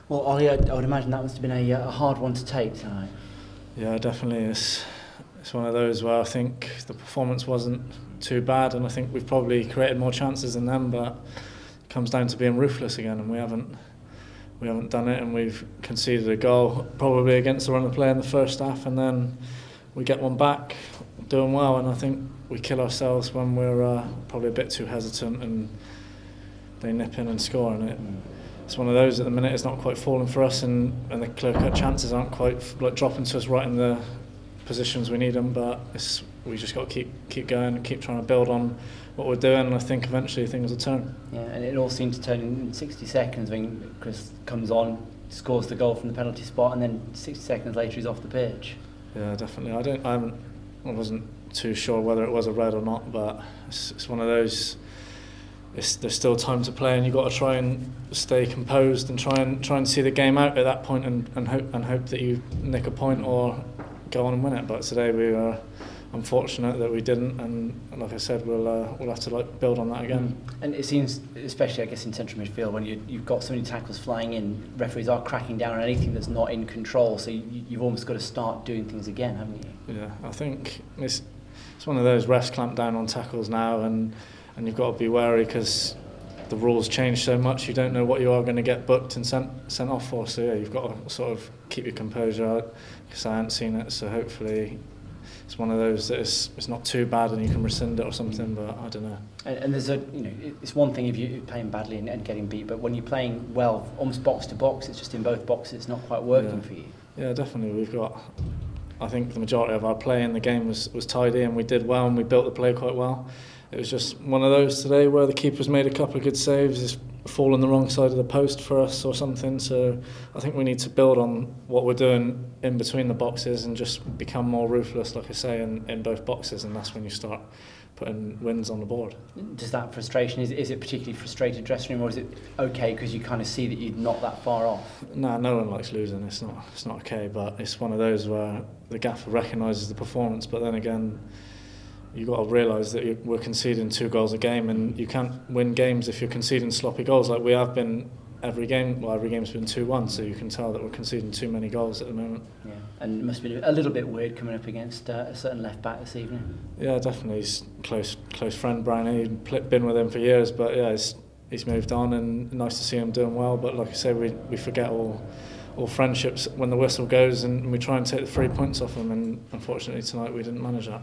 Well, Ollie, I would imagine that must have been a hard one to take tonight. Yeah, definitely. It's one of those where I think the performance wasn't too bad, and I think we've probably created more chances than them, but it comes down to being ruthless again, and we haven't done it, and we've conceded a goal probably against the run of play in the first half, and then we get one back doing well, and I think we kill ourselves when we're probably a bit too hesitant and they nip in and score, and it's one of those at the minute. It's not quite falling for us, and the clear-cut chances aren't quite dropping to us right in the positions we need them. But we just got to keep going and keep trying to build on what we're doing. And I think eventually things will turn. Yeah, and it all seems to turn in 60 seconds when Chris comes on, scores the goal from the penalty spot, and then 60 seconds later he's off the pitch. Yeah, definitely. I wasn't too sure whether it was a red or not, but it's one of those. There's still time to play, and you've got to try and stay composed and try and see the game out at that point, and hope that you nick a point or go on and win it. But today we were unfortunate that we didn't, and like I said, we'll have to build on that again. And it seems, especially I guess in central midfield, when you've got so many tackles flying in, referees are cracking down on anything that's not in control. So you've almost got to start doing things again, haven't you? Yeah, I think it's one of those. Refs clamp down on tackles now, and you've got to be wary because the rules change so much. You don't know what you are going to get booked and sent off for. So yeah, you've got to sort of keep your composure, because I haven't seen it. So hopefully it's one of those that it's not too bad and you can rescind it or something. But I don't know. And there's it's one thing if you're playing badly and getting beat, but when you're playing well, almost box to box, it's just in both boxes. It's not quite working for you. Yeah, definitely. I think the majority of our play in the game was tidy, and we did well, and we built the play quite well. It was just one of those today where the keeper's made a couple of good saves, it's fallen the wrong side of the post for us or something. So I think we need to build on what we're doing in between the boxes and just become more ruthless, like I say, in both boxes, and that's when you start putting wins on the board. Does that frustration, is it particularly frustrated dressing room, or is it okay because you kind of see that you're not that far off? No one likes losing. It's not okay, but it's one of those where the gaffer recognises the performance, but then again, you've got to realise that we're conceding 2 goals a game, and you can't win games if you're conceding sloppy goals like we have been every game. Well, every game's been 2-1, so you can tell that we're conceding too many goals at the moment. Yeah, and it must be a little bit weird coming up against a certain left back this evening. Yeah, definitely. He's close friend, Brian. He'd been with him for years, but yeah, he's moved on, and nice to see him doing well. But like I say, we forget all friendships when the whistle goes, and we try and take the 3 points off him, and unfortunately tonight we didn't manage that.